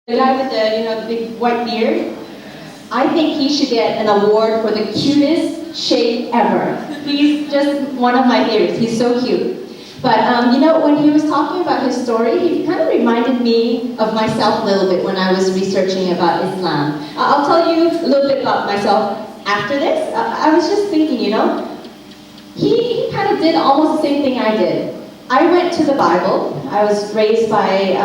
The guy with the big white beard, I think he should get an award for the cutest sheikh ever. He's just one of my favorites. He's so cute. But when he was talking about his story, he kind of reminded me of myself a little bit when I was researching about Islam. I'll tell you a little bit about myself after this. I was just thinking, he kind of did almost the same thing I did. I went to the Bible. I was raised by,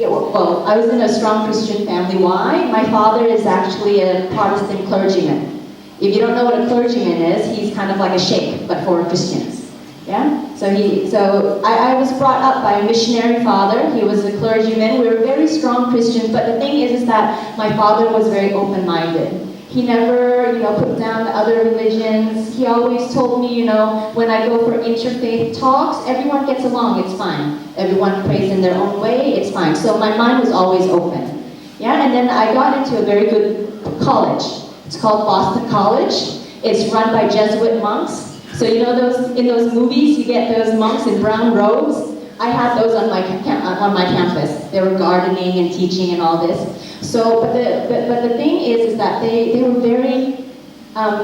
I was in a strong Christian family. Why? My father is actually a Protestant clergyman. If you don't know what a clergyman is, he's kind of like a sheikh, but for Christians. Yeah? So I was brought up by a missionary father. He was a clergyman. We were very strong Christians, but the thing is that my father was very open-minded. He never, put down the other religions. He always told me, when I go for interfaith talks, everyone gets along, it's fine. Everyone prays in their own way, it's fine. So my mind was always open. Yeah, and then I got into a very good college. It's called Boston College. It's run by Jesuit monks. So in those movies, you get those monks in brown robes. I had those on my campus. They were gardening and teaching and all this. So, but the thing is that they were very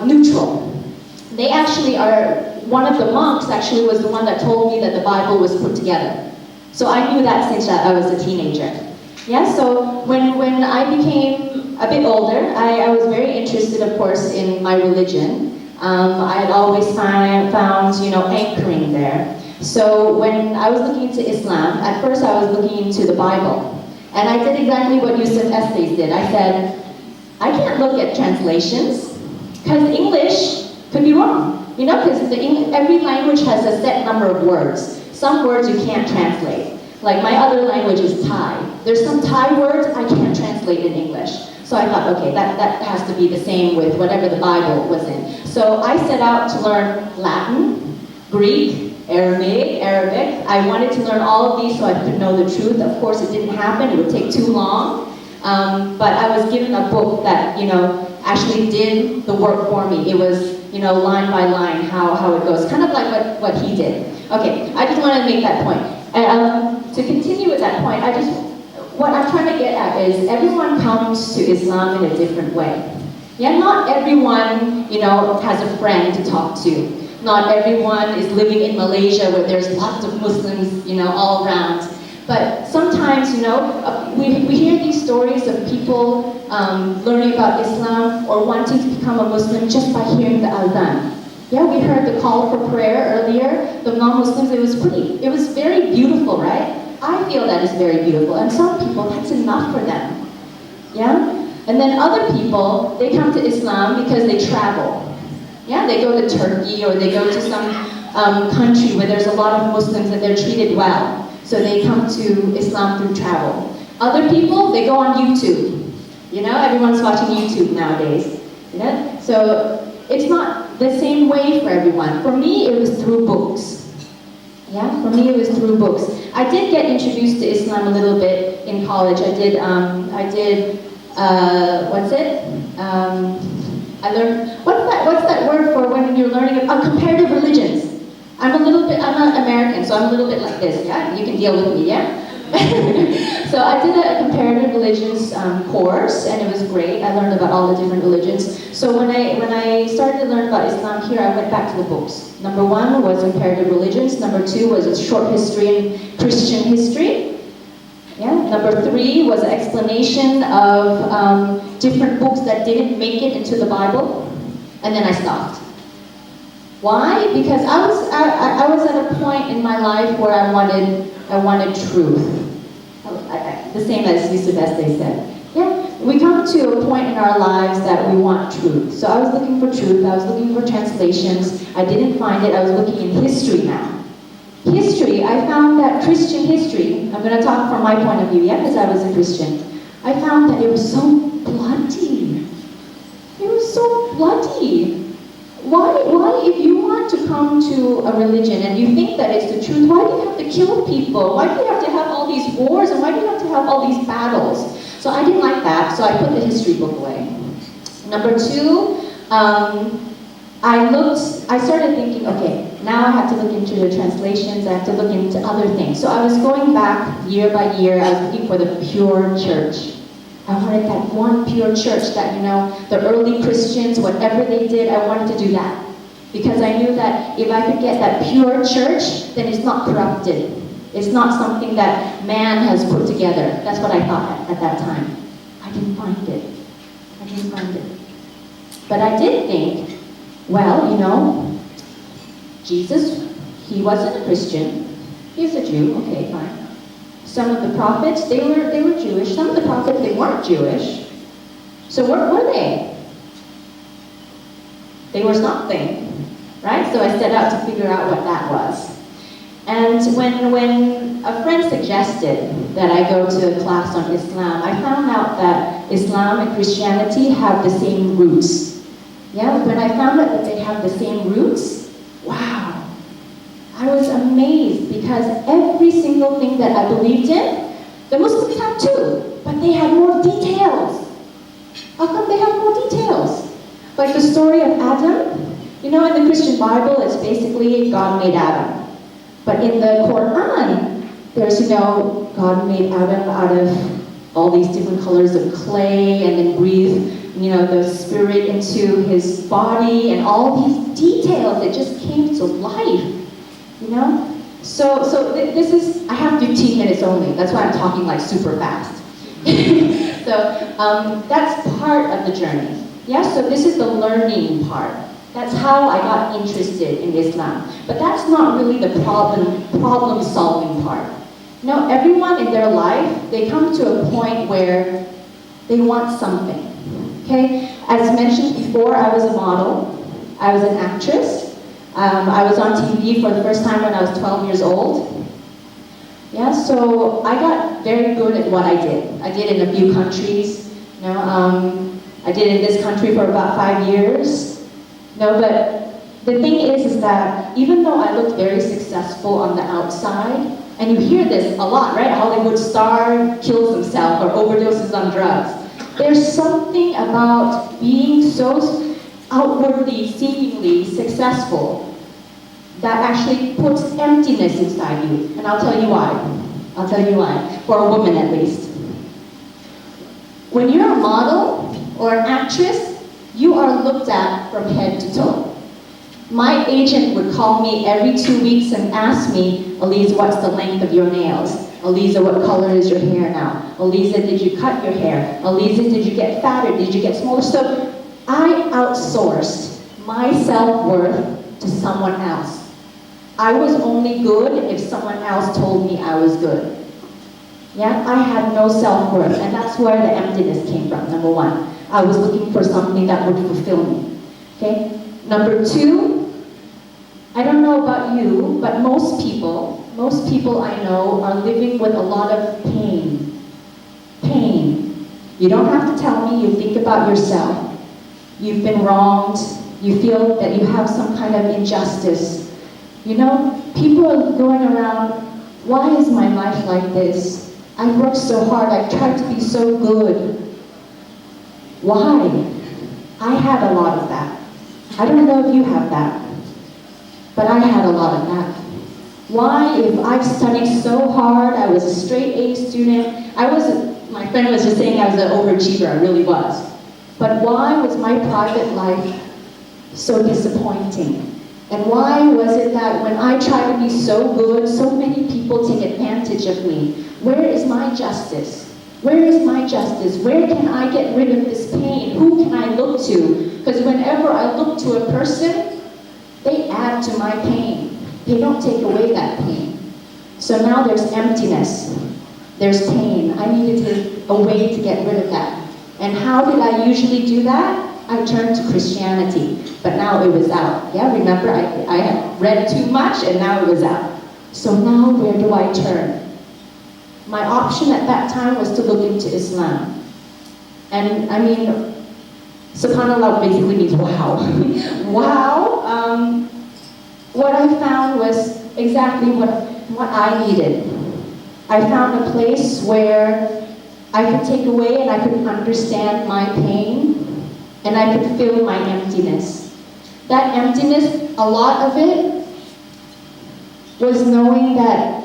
neutral. They actually are, one of the monks actually was the one that told me that the Bible was put together. So I knew that since I was a teenager. Yeah, so when I became a bit older, I was very interested, of course, in my religion. I had always found anchoring there. So when I was looking into Islam, at first I was looking into the Bible. And I did exactly what Yusuf Estes did. I said, I can't look at translations, because English could be wrong. Because every language has a set number of words. Some words you can't translate. Like my other language is Thai. There's some Thai words I can't translate in English. So I thought, okay, that has to be the same with whatever the Bible was in. So I set out to learn Latin, Greek, Arabic. I wanted to learn all of these so I could know the truth. Of course, it didn't happen. It would take too long. But I was given a book that, actually did the work for me. It was, line by line, how it goes. Kind of like what he did. Okay, I just want to make that point. To continue with that point, what I'm trying to get at is everyone comes to Islam in a different way. Yeah, not everyone, has a friend to talk to. Not everyone is living in Malaysia where there's lots of Muslims, all around. But sometimes, we hear these stories of people learning about Islam or wanting to become a Muslim just by hearing the adhan. Yeah, we heard the call for prayer earlier. The non-Muslims, it was very beautiful, right? I feel that is very beautiful. And some people, that's enough for them. Yeah? And then other people, they come to Islam because they travel. Yeah, they go to Turkey or they go to some country where there's a lot of Muslims and they're treated well. So they come to Islam through travel. Other people, they go on YouTube. Everyone's watching YouTube nowadays. So it's not the same way for everyone. For me, it was through books. Yeah, for me it was through books. I did get introduced to Islam a little bit in college. I learned, what's that word for when you're learning about comparative religions? I'm not American, so I'm a little bit like this, yeah? You can deal with me, yeah? So I did a comparative religions course, and it was great. I learned about all the different religions. So when I started to learn about Islam here, I went back to the books. Number 1 was comparative religions. Number 2 was a short history in Christian history. Yeah. Number 3 was an explanation of different books that didn't make it into the Bible, and then I stopped. Why? Because I was at a point in my life where I wanted truth. The same as Yusuf Estes said. Yeah, we come to a point in our lives that we want truth. So I was looking for truth. I was looking for translations. I didn't find it. I was looking in history now. History, I found that Christian history, I'm going to talk from my point of view, yeah, because I was a Christian. I found that it was so bloody. It was so bloody. Why, if you want to come to a religion and you think that it's the truth, why do you have to kill people? Why do you have to have all these wars and why do you have to have all these battles? So I didn't like that, so I put the history book away. Number 2, I started thinking, okay, now I have to look into the translations, I have to look into other things. So I was going back year by year, I was looking for the pure church. I wanted that one pure church that, the early Christians, whatever they did, I wanted to do that. Because I knew that if I could get that pure church, then it's not corrupted. It's not something that man has put together. That's what I thought at that time. I didn't find it. But I did think, well, Jesus, he wasn't a Christian. He was a Jew. Okay, fine. Some of the prophets, they were Jewish. Some of the prophets, they weren't Jewish. So what were they? They were something, right? So I set out to figure out what that was. And when a friend suggested that I go to a class on Islam, I found out that Islam and Christianity have the same roots. Yeah, when I found out that they have the same roots, wow, I was amazed because every single thing that I believed in, the Muslims have too, but they have more details. How come they have more details? Like the story of Adam, in the Christian Bible, it's basically God made Adam. But in the Quran, there's, God made Adam out of all these different colors of clay and then breathed, the spirit into his body and all these details that just came to life, So this is, I have 15 minutes only. That's why I'm talking like super fast. So that's part of the journey. Yeah, so this is the learning part. That's how I got interested in Islam. But that's not really the problem-solving part. Everyone in their life, they come to a point where they want something. Okay? As mentioned before, I was a model. I was an actress. I was on TV for the first time when I was 12 years old. Yeah, so I got very good at what I did. I did in a few countries. I did in this country for about 5 years. But the thing is that even though I looked very successful on the outside, and you hear this a lot, right? A Hollywood star kills himself or overdoses on drugs. There's something about being so outwardly, seemingly successful that actually puts emptiness inside you. And I'll tell you why. For a woman at least. When you're a model or an actress, you are looked at from head to toe. My agent would call me every 2 weeks and ask me, Aliza, what's the length of your nails? Aliza, what color is your hair now? Aliza, did you cut your hair? Aliza, did you get fatter? Did you get smaller? So I outsourced my self-worth to someone else. I was only good if someone else told me I was good. Yeah, I had no self-worth, and that's where the emptiness came from, number one. I was looking for something that would fulfill me. Okay? Number two, I don't know about you, but most people I know are living with a lot of pain. Pain. You don't have to tell me, you think about yourself. You've been wronged. You feel that you have some kind of injustice. People are going around, why is my life like this? I've worked so hard, I've tried to be so good. Why? I had a lot of that. I don't know if you have that, but I had a lot of that. Why, if I've studied so hard, I was a straight A student, my friend was just saying I was an overachiever, I really was. But why was my private life so disappointing? And why was it that when I try to be so good, so many people take advantage of me? Where is my justice? Where is my justice? Where can I get rid of this pain? Who can I look to? Because whenever I look to a person, they add to my pain. They don't take away that pain. So now there's emptiness. There's pain. I needed a way to get rid of that. And how did I usually do that? I turned to Christianity, but now it was out. Yeah, remember, I had read too much and now it was out. So now where do I turn? My option at that time was to look into Islam. And I mean, subhanAllah basically means wow. Wow. What I found was exactly what I needed. I found a place where I could take away and I could understand my pain and I could feel my emptiness. That emptiness, a lot of it, was knowing that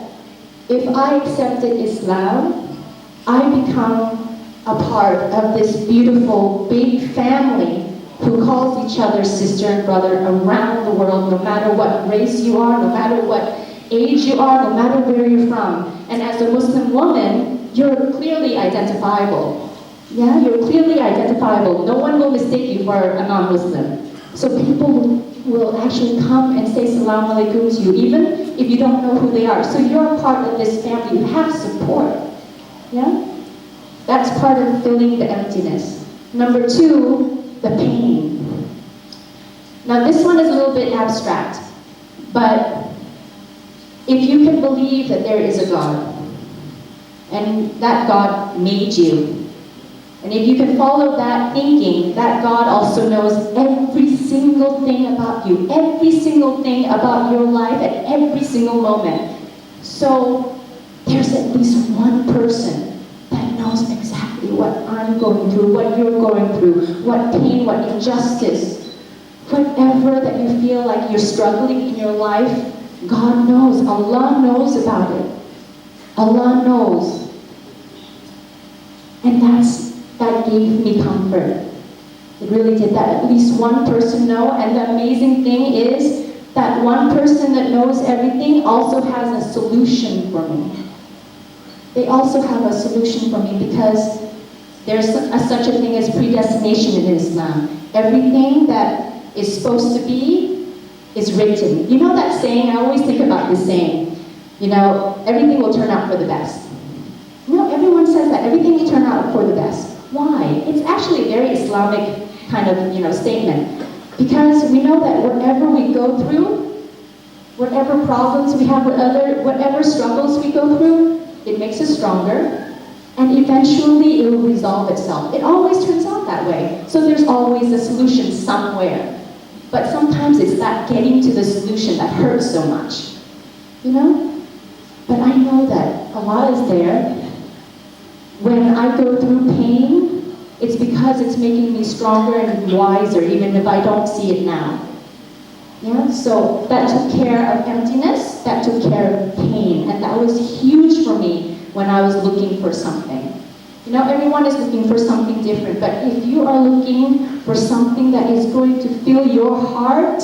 if I accepted Islam, I become a part of this beautiful, big family who calls each other sister and brother around the world, no matter what race you are, no matter what age you are, no matter where you're from. And as a Muslim woman, you're clearly identifiable. Yeah, you're clearly identifiable. No one will mistake you for a non-Muslim. So people will actually come and say salam alaikum to you, even if you don't know who they are. So you're a part of this family. You have support. Yeah? That's part of filling the emptiness. Number two, the pain. Now this one is a little bit abstract, but if you can believe that there is a God, and that God made you, and if you can follow that thinking, that God also knows every single thing about you, every single thing about your life at every single moment. So there's at least one person that knows exactly what I'm going through, what you're going through, what pain, what injustice, whatever that you feel like you're struggling in your life, God knows. Allah knows about it. Allah knows. And that gave me comfort. It really did that. At least one person know. And the amazing thing is that one person that knows everything also has a solution for me. They also have a solution for me because there's such a thing as predestination in Islam. Everything that is supposed to be is written. You know that saying? I always think about this saying. You know, everything will turn out for the best. You know, everyone says that. Everything will turn out for the best. Why? It's actually a very Islamic kind of, statement. Because we know that whatever we go through, whatever problems we have, whatever struggles we go through, it makes us stronger, and eventually it will resolve itself. It always turns out that way. So there's always a solution somewhere. But sometimes it's that getting to the solution that hurts so much. But I know that Allah is there. When I go through pain, it's because it's making me stronger and wiser, even if I don't see it now. Yeah, so that took care of emptiness, that took care of pain, and that was huge for me when I was looking for something. Everyone is looking for something different, but if you are looking for something that is going to fill your heart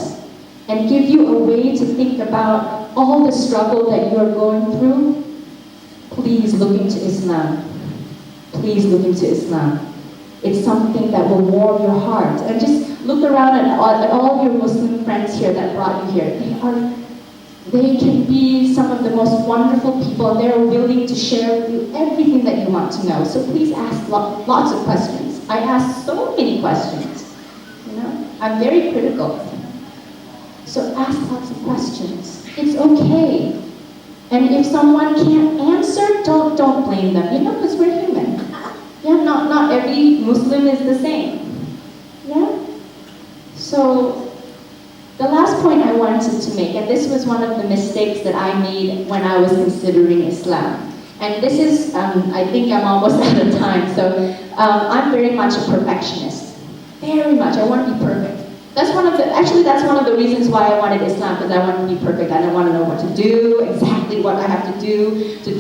and give you a way to think about all the struggle that you are going through, please look into Islam. Please look into Islam. It's something that will warm your heart. And just look around at all your Muslim friends here that brought you here. They can be some of the most wonderful people, and they're willing to share with you everything that you want to know. So please ask lots of questions. I ask so many questions. I'm very critical. So ask lots of questions. It's okay. And if someone can't answer, don't blame them. Because we're human. Yeah, not every Muslim is the same. Yeah? So the last point I wanted to make, and this was one of the mistakes that I made when I was considering Islam. And this is, I think I'm almost out of time, so I'm very much a perfectionist. Very much, I want to be perfect. That's one of the reasons why I wanted Islam, because I wanted to be perfect. I didn't want to know what to do, exactly what I have to do to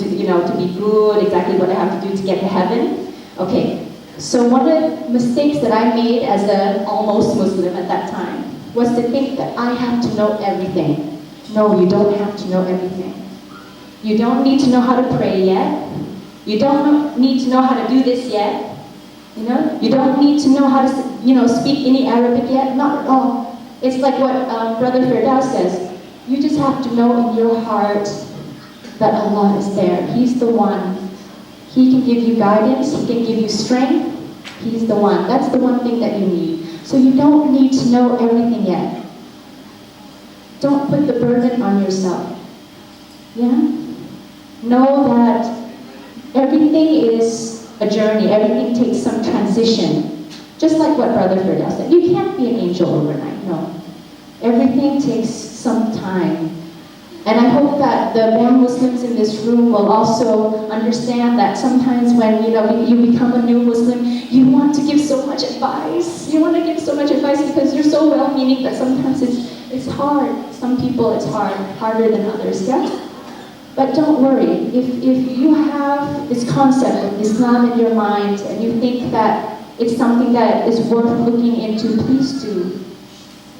be good, exactly what I have to do to get to heaven. Okay, so one of the mistakes that I made as an almost Muslim at that time was to think that I have to know everything. No, you don't have to know everything. You don't need to know how to pray yet. You don't need to know how to do this yet. You don't need to know how to, speak any Arabic yet. Not at all. It's like what Brother Firdaus says. You just have to know in your heart that Allah is there. He's the one. He can give you guidance. He can give you strength. He's the one. That's the one thing that you need. So you don't need to know everything yet. Don't put the burden on yourself. Yeah? Know that everything is a journey. Everything takes some transition. Just like what Brother Firdaus said. You can't be an angel overnight. No. Everything takes some time. And I hope that the more Muslims in this room will also understand that sometimes when you become a new Muslim, you want to give so much advice. You want to give so much advice because you're so well-meaning that sometimes it's hard. Some people it's harder than others, yeah? But don't worry, if you have this concept of Islam in your mind and you think that it's something that is worth looking into, please do.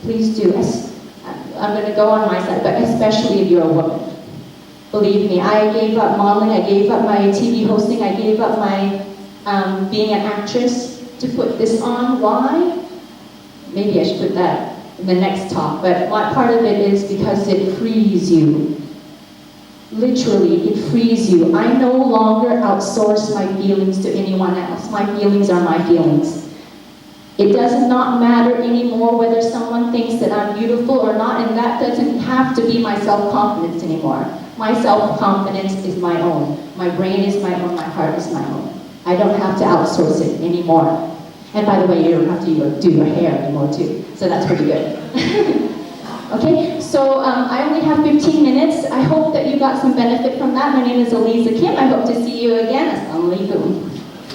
Please do. I'm going to go on my side, but especially if you're a woman. Believe me, I gave up modeling, I gave up my TV hosting, I gave up my being an actress to put this on. Why? Maybe I should put that in the next talk, but one part of it is because it frees you. Literally, it frees you. I no longer outsource my feelings to anyone else. My feelings are my feelings. It does not matter anymore whether someone thinks that I'm beautiful or not, and that doesn't have to be my self-confidence anymore. My self-confidence is my own. My brain is my own. My heart is my own. I don't have to outsource it anymore. And by the way, you don't have to do your hair anymore too. So that's pretty good. Okay, so I only have 15 minutes. I hope that you got some benefit from that. My name is Aliza Kim. I hope to see you again. Assalamu alaikum.